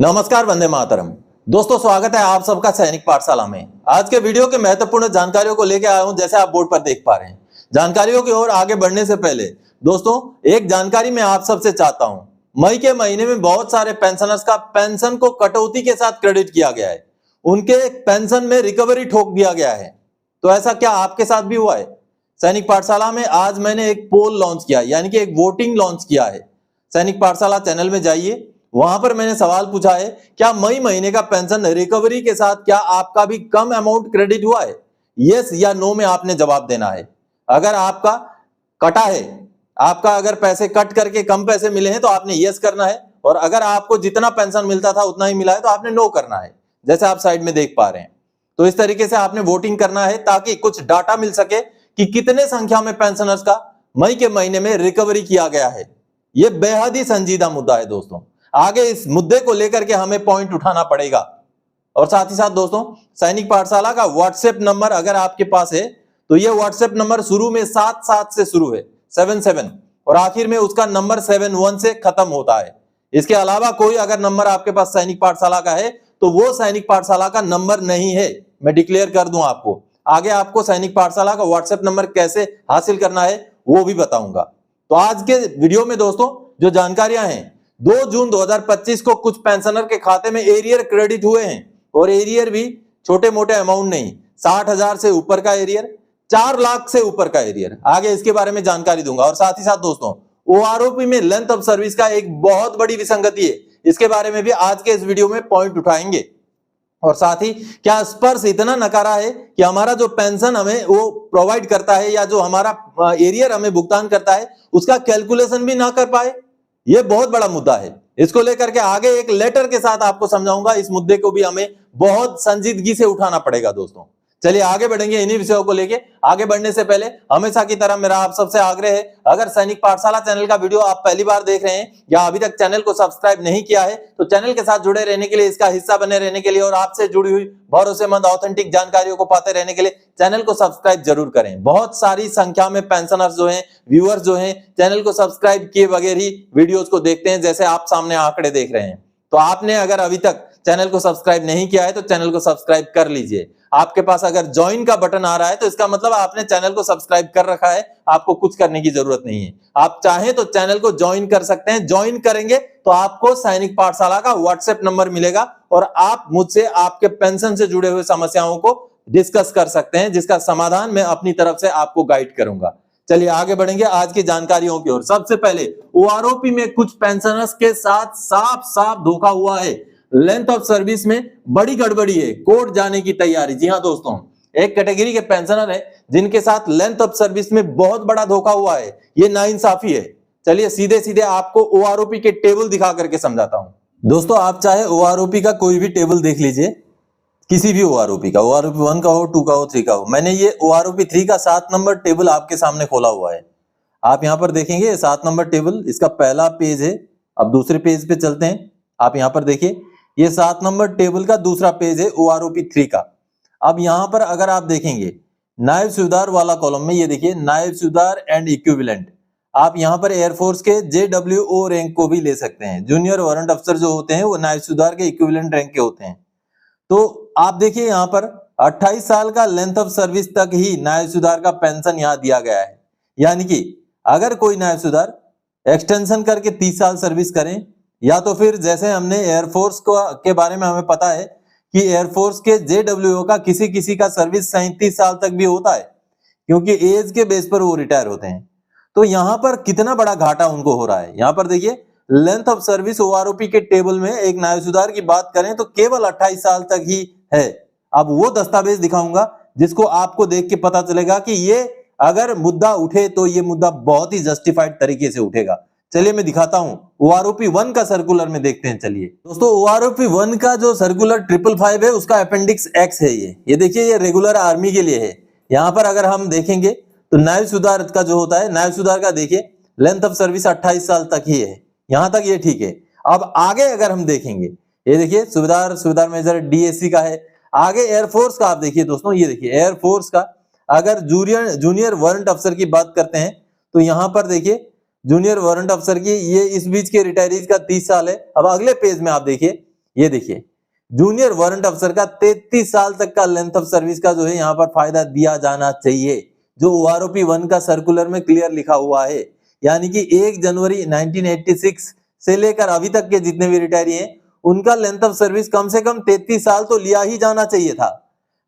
नमस्कार, वंदे मातरम। दोस्तों, स्वागत है आप सबका सैनिक पाठशाला में। आज के वीडियो के महत्वपूर्ण जानकारियों को लेकर आया हूं, जैसे आप बोर्ड पर देख पा रहे हैं। जानकारियों की ओर आगे बढ़ने से पहले दोस्तों एक जानकारी मैं आप सबसे चाहता हूं। मई के महीने में बहुत सारे पेंशनर्स का पेंशन को कटौती के साथ क्रेडिट किया गया है, उनके पेंशन में रिकवरी ठोक दिया गया है। तो ऐसा क्या आपके साथ भी हुआ है? सैनिक पाठशाला में आज मैंने एक पोल लॉन्च किया, यानी कि एक वोटिंग लॉन्च किया है। सैनिक पाठशाला चैनल में जाइए, वहां पर मैंने सवाल पूछा है, क्या मई महीने का पेंशन रिकवरी के साथ क्या आपका भी कम अमाउंट क्रेडिट हुआ है? यस या नो में आपने जवाब देना है। अगर आपका कटा है, आपका अगर पैसे कट करके कम पैसे मिले हैं तो आपने यस करना है, और अगर आपको जितना पेंशन मिलता था उतना ही मिला है तो आपने नो करना है, जैसे आप साइड में देख पा रहे हैं। तो इस तरीके से आपने वोटिंग करना है ताकि कुछ डाटा मिल सके कि कितने संख्या में पेंशनर्स का मई के महीने में रिकवरी किया गया है। यह बेहद ही संजीदा मुद्दा है दोस्तों। आगे इस मुद्दे को लेकर के हमें पॉइंट उठाना पड़ेगा। और साथ ही साथ दोस्तों, सैनिक पाठशाला का व्हाट्सएप नंबर अगर आपके पास है तो यह व्हाट्सएप नंबर शुरू में 77 से शुरू है, 77, और आखिर में उसका नंबर 71 से खत्म होता है। इसके अलावा कोई अगर नंबर आपके पास सैनिक पाठशाला का है तो वो सैनिक पाठशाला का नंबर नहीं है, मैं डिक्लेयर कर दूं आपको। आगे आपको सैनिक पाठशाला का व्हाट्सएप नंबर कैसे हासिल करना है वो भी बताऊंगा। तो आज के वीडियो में दोस्तों जो जानकारियां हैं, 2 जून 2025 को कुछ पेंशनर के खाते में एरियर क्रेडिट हुए हैं, और एरियर भी छोटे मोटे अमाउंट नहीं, 60,000 से ऊपर का एरियर, 4 लाख से ऊपर का एरियर। आगे इसके बारे में जानकारी दूंगा। और साथ ही साथ दोस्तों ओआरओपी में लेंथ ऑफ सर्विस का एक बहुत बड़ी विसंगति है, इसके बारे में भी आज के इस वीडियो में पॉइंट उठाएंगे। और साथ ही क्या स्पर्श इतना नकारा है कि हमारा जो पेंशन हमें वो प्रोवाइड करता है या जो हमारा एरियर हमें भुगतान करता है उसका कैलकुलेशन भी ना कर पाए, ये बहुत बड़ा मुद्दा है। इसको लेकर के आगे एक लेटर के साथ आपको समझाऊंगा। इस मुद्दे को भी हमें बहुत संजीदगी से उठाना पड़ेगा दोस्तों। चलिए आगे बढ़ेंगे इन्हीं विषयों को लेके। आगे बढ़ने से पहले हमेशा की तरह मेरा आप सबसे आग्रह है, अगर सैनिक पाठशाला चैनल का वीडियो आप पहली बार देख रहे हैं या अभी तक चैनल को सब्सक्राइब नहीं किया है तो चैनल के साथ जुड़े रहने के लिए, इसका हिस्सा बने रहने के लिए और आपसे जुड़ी हुई भरोसेमंद ऑथेंटिक जानकारियों को पाते रहने के लिए चैनल को सब्सक्राइब जरूर करें। बहुत सारी संख्या में पेंशनर्स जो हैं, व्यूअर्स जो हैं, चैनल को सब्सक्राइब किए बगैर ही वीडियोस को देखते हैं, जैसे आप सामने आंकड़े देख रहे हैं। तो आपने अगर अभी तक चैनल को सब्सक्राइब नहीं किया है तो चैनल को सब्सक्राइब कर लीजिए। आपके पास अगर ज्वाइन का बटन आ रहा है तो इसका मतलब आपने चैनल को सब्सक्राइब कर रखा है, आपको कुछ करने की जरूरत नहीं है। आप चाहें तो चैनल को ज्वाइन कर सकते हैं। ज्वाइन करेंगे तो आपको सैनिक पाठशाला का व्हाट्सएप नंबर मिलेगा और आप मुझसे आपके पेंशन से जुड़े हुए समस्याओं को डिस्कस कर सकते हैं, जिसका समाधान मैं अपनी तरफ से आपको गाइड करूंगा। चलिए आगे बढ़ेंगे आज की जानकारियों की ओर। सबसे पहले ओआरओपी में कुछ पेंशनर्स के साथ साफ साफ धोखा हुआ है। लेंथ ऑफ सर्विस में बड़ी गड़बड़ी है, कोर्ट जाने की तैयारी। जी हां दोस्तों, एक कैटेगरी के पेंशनर है जिनके साथ लेंथ ऑफ सर्विस में बहुत बड़ा धोखा हुआ है। ये नाइंसाफी है। चलिए सीधे सीधे आपको ओआरओपी के टेबल दिखा करके समझाता हूं। दोस्तों आप चाहे ओआरओपी का कोई भी टेबल देख लीजिए, किसी भी ओआरओपी का, ओआरओपी 1 का हो, 2 का हो, 3 का हो। मैंने ये ओआरओपी 3 का 7 नंबर टेबल आपके सामने खोला हुआ है। आप यहां पर देखेंगे 7 नंबर टेबल, इसका पहला पेज है। अब दूसरे पेज पे चलते हैं। आप यहां पर देखिए, ये 7 नंबर टेबल का दूसरा पेज है ओआरओपी 3 का। अब यहां पर अगर आप देखेंगे नायब सूबेदार वाला कॉलम में, ये देखिए नायब सूबेदार एंड इक्विवेलेंट। आप यहां पर एयरफोर्स के JWO रैंक को भी ले सकते हैं। जूनियर वारंट अफसर जो होते हैं वो नायब सूबेदार के इक्विवेलेंट रैंक के होते हैं। तो आप देखिए यहां पर 28 साल का लेंथ ऑफ सर्विस तक ही नायब सूबेदार का पेंशन यहां दिया गया है। यानी कि अगर कोई नायब सूबेदार एक्सटेंशन करके 30 साल सर्विस करें, या तो फिर जैसे हमने एयरफोर्स के बारे में हमें पता है कि एयरफोर्स के JWO का किसी किसी का सर्विस 37 साल तक भी होता है, क्योंकि एज के बेस पर वो रिटायर होते हैं। तो यहां पर कितना बड़ा घाटा उनको हो रहा है। यहां पर देखिए लेंथ ऑफ सर्विस ओआरओपी के टेबल में एक नायब सूबेदार की बात करें तो केवल 28 साल तक ही है। अब वो दस्तावेज दिखाऊंगा जिसको आपको देख के पता चलेगा कि ये अगर मुद्दा उठे तो ये मुद्दा बहुत ही जस्टिफाइड तरीके से उठेगा। चलिए मैं दिखाता हूं। ओआरओपी 1 का सर्कुलर में देखते हैं। चलिए दोस्तों, ओआरओपी 1 का जो सर्कुलर 555 है उसका अपेंडिक्स एक्स है। ये देखिए, ये रेगुलर आर्मी के लिए है। यहां पर अगर हम देखेंगे तो नायब सूबेदार का जो होता है, नायब सूबेदार का देखिए लेंथ ऑफ सर्विस 28 साल तक ही है। यहां तक ये ठीक है। अब आगे अगर हम देखेंगे, ये देखिए सूबेदार मेजर DSC का है। आगे एयरफोर्स का आप देखिए दोस्तों, ये देखिए एयरफोर्स का अगर जूनियर वारंट अफसर की बात करते हैं तो यहां पर देखिए जूनियर वारंट अफसर की ये इस बीच के रिटायरीज का 30 साल है। अब अगले पेज में आप देखिए ये देखिए जूनियर वारंट अफसर का 33 साल तक का लेंथ ऑफ सर्विस का जो है यहाँ पर फायदा दिया जाना चाहिए, जो OROP 1 का सर्कुलर में क्लियर लिखा हुआ है। यानी कि 1 जनवरी 1986 से लेकर अभी तक के जितने भी रिटायरी हैं उनका लेंथ ऑफ सर्विस कम से कम 33 साल तो लिया ही जाना चाहिए था।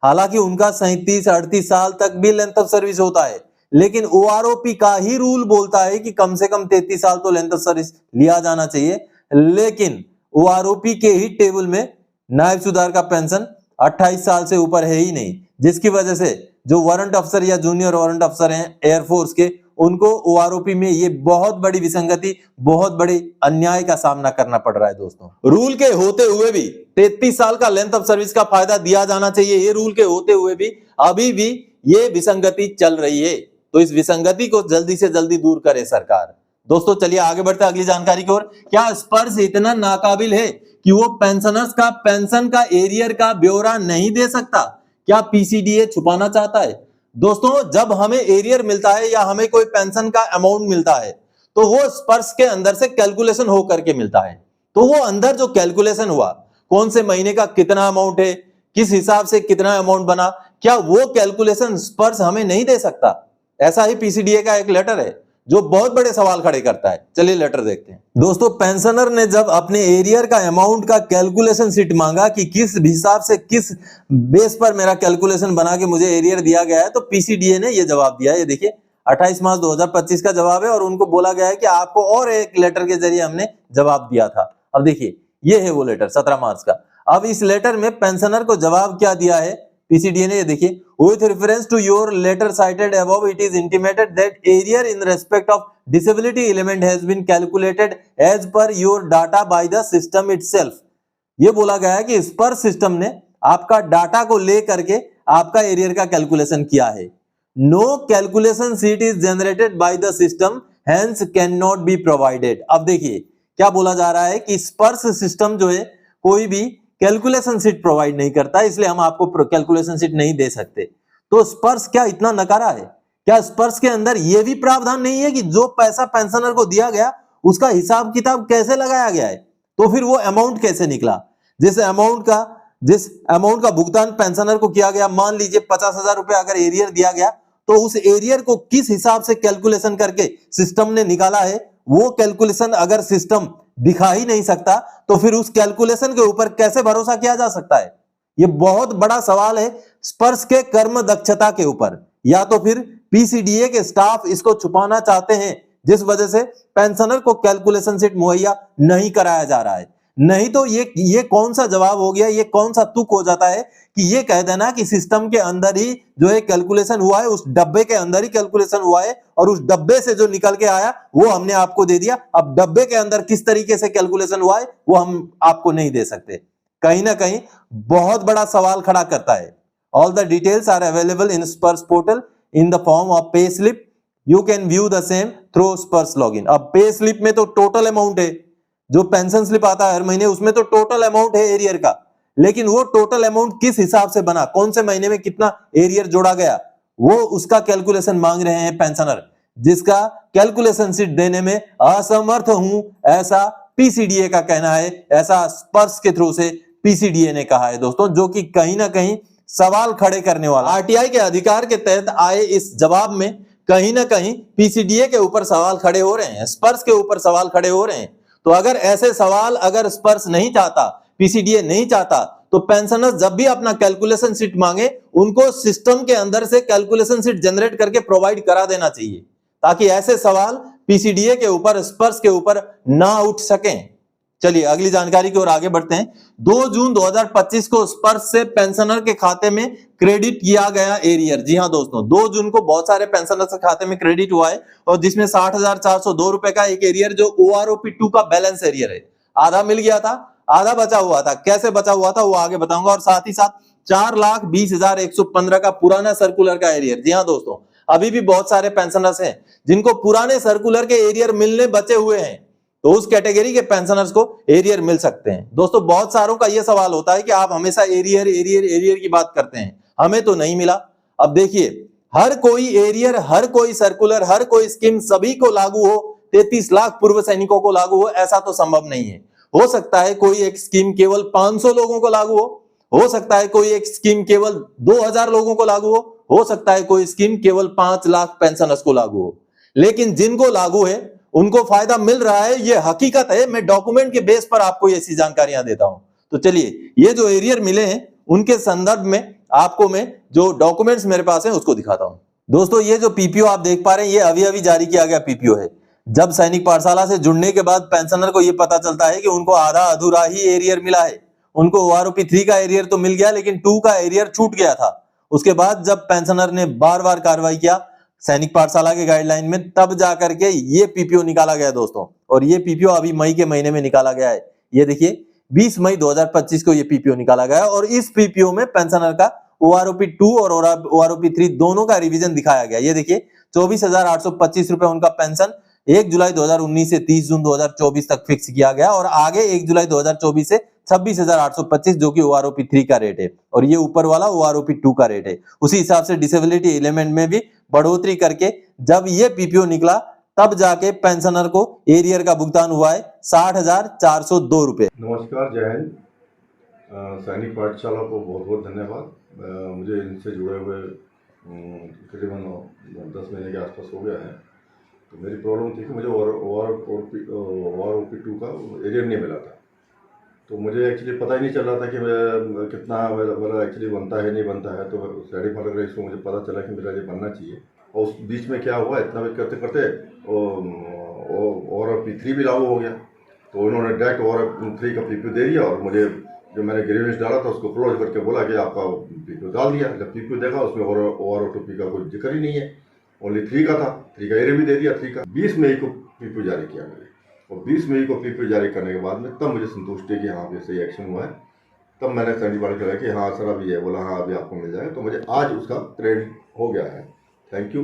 हालांकि उनका 37-38 साल तक भी लेंथ ऑफ सर्विस होता है, लेकिन OROP का ही रूल बोलता है कि कम से कम 33 साल तो लेंथ ऑफ सर्विस लिया जाना चाहिए। लेकिन OROP के ही टेबल में नायब सुधार का पेंशन 28 साल से ऊपर है ही नहीं, जिसकी वजह से जो वारंट अफसर या जूनियर वारंट अफसर हैं एयरफोर्स के, उनको OROP में ये बहुत बड़ी विसंगति, बहुत बड़ी अन्याय का सामना करना पड़ रहा है। दोस्तों रूल के होते हुए भी 33 साल का लेंथ ऑफ सर्विस का फायदा दिया जाना चाहिए, ये रूल के होते हुए भी अभी भी ये विसंगति चल रही है। तो इस विसंगति को जल्दी से जल्दी दूर करे सरकार। दोस्तों चलिए आगे बढ़ते हैं अगली जानकारी की ओर। क्या स्पर्श इतना नाकाबिल है कि वो पेंशनर्स का पेंशन का एरियर का ब्यौरा नहीं दे सकता? क्या PCDA छुपाना चाहता है? दोस्तों जब हमें एरियर मिलता है या हमें कोई पेंशन का अमाउंट मिलता है तो वो स्पर्श के अंदर से कैलकुलेशन हो करके मिलता है। तो वो अंदर जो कैलकुलेशन हुआ, कौन से महीने का कितना अमाउंट है, किस हिसाब से कितना अमाउंट बना, क्या वो कैलकुलेशन स्पर्श हमें नहीं दे सकता? ऐसा ही PCDA का एक लेटर है जो बहुत बड़े सवाल खड़े करता है। चलिए लेटर देखते हैं। दोस्तों पेंशनर ने जब अपने एरियर का अमाउंट का कैलकुलेशन शीट मांगा कि किस हिसाब से किस बेस पर मेरा कैलकुलेशन बना के मुझे एरियर दिया गया है, तो PCDA ने ये जवाब दिया है। ये देखिए 28 मार्च 2025 का जवाब है और उनको बोला गया है कि आपको और एक लेटर के जरिए हमने जवाब दिया था। अब देखिए ये है वो लेटर 17 मार्च का। अब इस लेटर में पेंशनर को जवाब क्या दिया है PCDA ने, ये देखिए with reference to your letter cited above it is intimated that area in respect of disability element has been calculated as per your data by the system itself। ये बोला गया है कि इस पर सिस्टम ने आपका डाटा को ले करके आपका एरियर का कैलकुलेशन किया है। No calculation sheet is generated by the system hence can not be provided. अब देखिए क्या बोला जा रहा है कि स्पर्श सिस्टम जो है कोई भी कैलकुलेशन शीट प्रोवाइड नहीं करता, इसलिए हम आपको कैलकुलेशन शीट नहीं दे सकते। तो स्पर्श क्या इतना नकारा है? क्या स्पर्श के अंदर यह भी प्रावधान नहीं है कि जो पैसा पेंशनर को दिया गया उसका हिसाब किताब कैसे लगाया गया है? तो फिर वो अमाउंट कैसे निकला? जिस अमाउंट का भुगतान पेंशनर को किया गया, मान लीजिए 50,000 रुपए अगर एरियर दिया गया, तो उस एरियर को किस हिसाब से कैलकुलेशन करके सिस्टम ने निकाला है, वो कैलकुलेशन अगर सिस्टम दिखा ही नहीं सकता तो फिर उस कैलकुलेशन के ऊपर कैसे भरोसा किया जा सकता है? ये बहुत बड़ा सवाल है स्पर्श के कर्म दक्षता के ऊपर। या तो फिर PCDA के स्टाफ इसको छुपाना चाहते हैं, जिस वजह से पेंशनर को कैलकुलेशन शीट मुहैया नहीं कराया जा रहा है। नहीं तो ये कौन सा जवाब हो गया, ये कौन सा तुक हो जाता है कि ये कह देना कि सिस्टम के अंदर ही जो है कैलकुलेशन हुआ है, उस डब्बे के अंदर ही कैलकुलेशन हुआ है और उस डब्बे से जो निकल के आया वो हमने आपको दे दिया। अब डब्बे के अंदर किस तरीके से कैलकुलेशन हुआ है वो हम आपको नहीं दे सकते। कहीं ना कहीं बहुत बड़ा सवाल खड़ा करता है। All the details are available in Sparsh portal in the form of pay slip. You can view the same through Sparsh login. अब पे स्लिप में तो टोटल अमाउंट है, जो पेंशन स्लिप आता है हर महीने उसमें तो टोटल अमाउंट है एरियर का, लेकिन वो टोटल अमाउंट किस हिसाब से बना, कौन से महीने में कितना एरियर जोड़ा गया, वो उसका कैलकुलेशन मांग रहे हैं पेंशनर, जिसका कैलकुलेशन शीट देने में असमर्थ हूं, ऐसा PCDA का कहना है। ऐसा स्पर्श के थ्रू से PCDA ने कहा है दोस्तों, जो कि कहीं ना कहीं सवाल खड़े करने वाला। RTI के अधिकार के तहत आए इस जवाब में कहीं ना कहीं PCDA के ऊपर सवाल खड़े हो रहे हैं, स्पर्श के ऊपर सवाल खड़े हो रहे हैं। तो अगर ऐसे सवाल अगर स्पर्श नहीं चाहता, PCDA नहीं चाहता, तो पेंशनर्स जब भी अपना कैलकुलेशन शीट मांगे उनको सिस्टम के अंदर से कैलकुलेशन शीट जनरेट करके प्रोवाइड करा देना चाहिए, ताकि ऐसे सवाल PCDA के ऊपर, स्पर्श के ऊपर ना उठ सकें। चलिए अगली जानकारी की ओर आगे बढ़ते हैं। 2 जून 2025 को स्पर्श से पेंशनर के खाते में क्रेडिट किया गया एरियर। जी हां दोस्तों, 2 जून को बहुत सारे पेंशनर के खाते में क्रेडिट हुआ है और जिसमें 60,402 रुपए का एक एरियर जो OROP 2 का बैलेंस एरियर है, आधा मिल गया था, आधा बचा हुआ था। कैसे बचा हुआ था वो आगे बताऊंगा। और साथ ही साथ 4,20,115 का पुराना सर्कुलर का एरियर। जी हां दोस्तों, अभी भी बहुत सारे पेंशनर्स हैं जिनको पुराने सर्कुलर के एरियर मिलने बचे हुए हैं, तो उस कैटेगरी के पेंशनर्स को एरियर मिल सकते हैं। दोस्तों बहुत सारों का यह सवाल होता है कि आप हमेशा एरियर एरियर एरियर की बात करते हैं, हमें तो नहीं मिला। अब देखिए, हर कोई एरियर, हर कोई सर्कुलर, हर कोई स्कीम सभी को लागू हो, 33 लाख पूर्व सैनिकों को लागू हो, ऐसा तो संभव नहीं है। हो सकता है कोई एक स्कीम केवल 500 लोगों को लागू हो सकता है कोई एक स्कीम केवल 2000 लोगों को लागू हो सकता है कोई स्कीम केवल 5 लाख पेंशनर्स को लागू हो, लेकिन जिनको लागू है उनको फायदा मिल रहा है, ये हकीकत है। मैं डॉक्यूमेंट के बेस पर आपको ऐसी जानकारियां देता हूं। तो चलिए ये जो एरियर मिले हैं उनके संदर्भ में आपको मैं जो डॉक्यूमेंट्स मेरे पास हैं उसको दिखाता हूं। दोस्तों ये जो पीपीओ आप देख पा रहे हैं ये अभी अभी जारी किया गया पीपीओ है। जब सैनिक पाठशाला से जुड़ने के बाद पेंशनर को यह पता चलता है कि उनको आधा अधूरा ही एरियर मिला है। उनको ओआरओपी 3 का एरियर तो मिल गया लेकिन 2 का एरियर छूट गया था। उसके बाद जब पेंशनर ने बार बार कार्रवाई किया सैनिक पाठशाला के गाइडलाइन में, तब जाकर के ये पीपीओ निकाला गया दोस्तों। और ये पीपीओ अभी मई के महीने में निकाला गया है। ये देखिए 20 मई 2025 को ये पीपीओ निकाला गया और इस पीपीओ में पेंशनर का ओआरओपी 2 और ओआरओपी 3 दोनों का रिवीजन दिखाया गया। ये देखिए 24,825 रुपए उनका पेंशन 1 जुलाई 2019 से 30 जून 2024 तक फिक्स किया गया और आगे 1 जुलाई 2024 से 26,825 जो कि ओआरओपी 3 का रेट है और ये ऊपर वाला ओआरओपी 2 का रेट है। उसी हिसाब से डिसेबिलिटी एलिमेंट में भी बढ़ोतरी करके जब ये पीपीओ निकला तब जाके पेंशनर को एरियर का भुगतान हुआ है 60,402 रुपए। नमस्कार, जय हिंद। सैनिक पाठशाला को बहुत बहुत धन्यवाद। मुझे इनसे जुड़े हुए तकरीबन 10 महीने के आसपास हो गया है। तो मेरी प्रॉब्लम थी कि मुझे ओआरओपी 2 का एरियर नहीं मिला था। तो मुझे एक्चुअली पता ही नहीं चल रहा था कि मैं कितना मेरा एक्चुअली बनता है नहीं बनता है। तो सैनिक पाठशाला को मुझे पता चला कि मेरा ये बनना चाहिए और उस बीच में क्या हुआ, इतना वेट करते करते ओआरओपी 3 भी लागू हो गया। तो उन्होंने डायरेक्ट ओआरओपी 3 का पीपीओ दे दिया और मुझे जो मैंने ग्रीवेंस डाला था उसको क्लोज करके बोला कि आपका पीपीओ डाल दिया। जब पीपीओ देखा उसमें ओआरओपी का कोई जिक्र ही नहीं है, ओनली 3 का था। 3 का एरियर भी दे दिया 3 का। 20 मई को पीपीओ जारी किया मैंने और 20 मई को पीपीओ जारी करने के बाद में तब मुझे संतुष्ट है कि हाँ पे सही एक्शन हुआ है। तब मैंने सैनिक पाठशाला कि हाँ सर अभी है, बोला हाँ अभी आपको मिल जाएगा। तो मुझे आज उसका क्रेडिट हो गया है। थैंक यू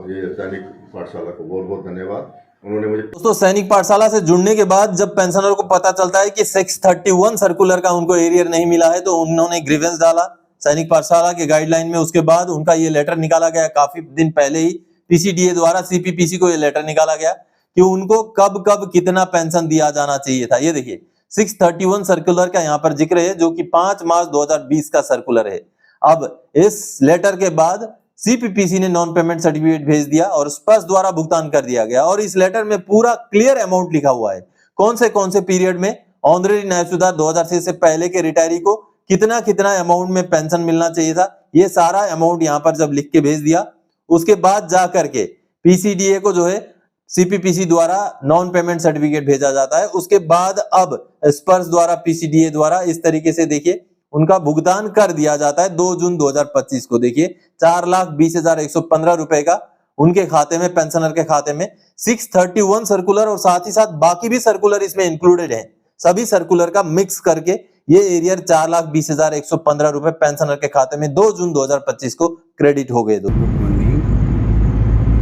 ये सैनिक पाठशाला को बहुत बहुत धन्यवाद। उन्होंने मुझे दोस्तों सैनिक पाठशाला से जुड़ने के बाद जब पेंशनर को पता चलता है कि 631 सर्कुलर का उनको एरियर नहीं मिला है तो उन्होंने ग्रीवेंस डाला सैनिक पाठशाला के गाइडलाइन में। उसके बाद उनका ये लेटर निकाला गया काफी दिन पहले ही पीसीडीए द्वारा सीपीपीसी को ये लेटर निकाला गया कि उनको कब कब कितना पेंशन दिया जाना चाहिए था। ये देखिए 631 सर्कुलर का यहाँ पर जिक्र है जो कि 5 मार्च 2020 का सर्कुलर है। अब इस लेटर के बाद सीपीपीसी ने नॉन पेमेंट सर्टिफिकेट भेज दिया और स्पर्श द्वारा भुगतान कर दिया गया और इस लेटर में पूरा क्लियर अमाउंट लिखा हुआ है कौन से पीरियड में ऑनरेरी न्याय सुधार 2006 से पहले के रिटायरी को कितना कितना अमाउंट में पेंशन मिलना चाहिए था। ये सारा अमाउंट यहाँ पर जब लिख के भेज दिया उसके बाद जा करके पीसीडीए को जो है सीपीपीसी द्वारा नॉन पेमेंट सर्टिफिकेट भेजा जाता है। उसके बाद अब स्पर्श द्वारा पीसीडीए द्वारा इस तरीके से देखिए उनका भुगतान कर दिया जाता है 2 जून 2025 को। देखिए 4,20,115 रुपए का उनके खाते में पेंशनर के खाते में 631 सर्कुलर और साथ ही साथ बाकी भी सर्कुलर इसमें इंक्लूडेड हैं। सभी सर्कुलर का मिक्स करके ये एरियर 4,20,115 रुपए पेंशनर के खाते में 2 जून 2025 को क्रेडिट हो गए। गुड मॉर्निंग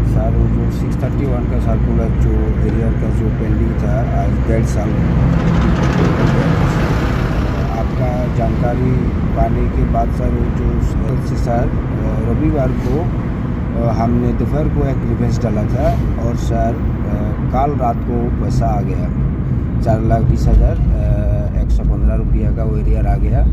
सर, वो जो 631 का सर्कुलर जो एरियर का जो पेंडिंग था आज 1.5 साल आपका जानकारी पाने के बाद सर वो जो सर रविवार को हमने दोपहर को एक ग्रीवेंस डाला था और सर कल रात को पैसा आ गया 4,20,115 रुपया का वो एरियर आ गया।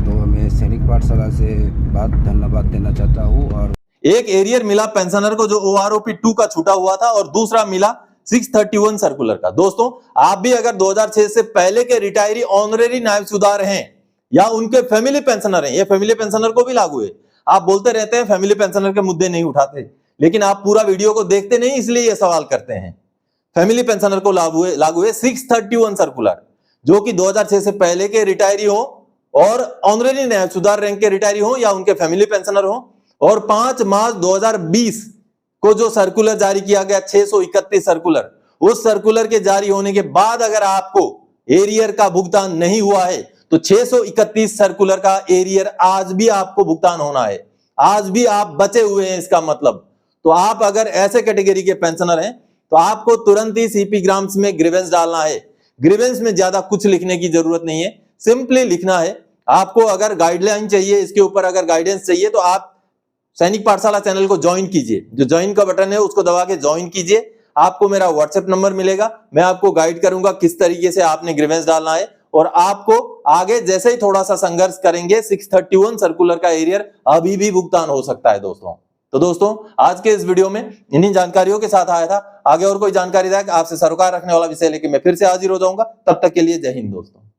तो मैं सैनिक पाठशाला से धन्यवाद देना चाहता हूँ। और एक एरियर मिला पेंशनर को जो ओआरओपी 2 का छूटा हुआ था और दूसरा मिला 631 सर्कुलर का। दोस्तों आप भी अगर 2006 से पहले के रिटायरी ऑनरेरी नायब सुधार हैं या उनके फैमिली पेंशनर हैं, ये फैमिली पेंशनर को भी लागू है। आप बोलते रहते हैं फैमिली पेंशनर के मुद्दे नहीं उठाते, लेकिन आप पूरा वीडियो को देखते नहीं इसलिए ये सवाल करते हैं। फैमिली पेंशनर को लागू है 631 सर्कुलर जो कि 2006 से पहले के रिटायरी हो और ऑनरेरी नायब सुधार रैंक के रिटायरी हो या उनके फैमिली पेंशनर हो। और 5 मार्च 2020 को जो सर्कुलर जारी किया गया 631 सर्कुलर, उस सर्कुलर के जारी होने के बाद अगर आपको एरियर का भुगतान नहीं हुआ है तो 631 सर्कुलर का एरियर आज भी आपको भुगतान होना है। आज भी आप बचे हुए हैं इसका मतलब। तो आप अगर ऐसे कैटेगरी के पेंशनर हैं तो आपको तुरंत ही सीपी ग्राम्स में ग्रीवेंस डालना है। ग्रीवेंस में ज्यादा कुछ लिखने की जरूरत नहीं है, सिंपली लिखना है। आपको अगर गाइडलाइन चाहिए, इसके ऊपर अगर गाइडेंस चाहिए तो आप सैनिक पाठशाला चैनल को ज्वाइन कीजिए। जो ज्वाइन का बटन है उसको दबा के ज्वाइन कीजिए। आपको मेरा व्हाट्सएप नंबर मिलेगा, मैं आपको गाइड करूंगा किस तरीके से आपने ग्रीवेंस डालना है, और आपको आगे जैसे ही थोड़ा सा संघर्ष करेंगे 631 सर्कुलर का एरियर अभी भी भुगतान हो सकता है दोस्तों। तो दोस्तों आज के इस वीडियो में इन्हीं जानकारियों के साथ आया था। आगे और कोई जानकारी आपसे सरोकार रखने वाला विषय लेके मैं फिर से हाजिर हो जाऊंगा। तब तक के लिए जय हिंद दोस्तों।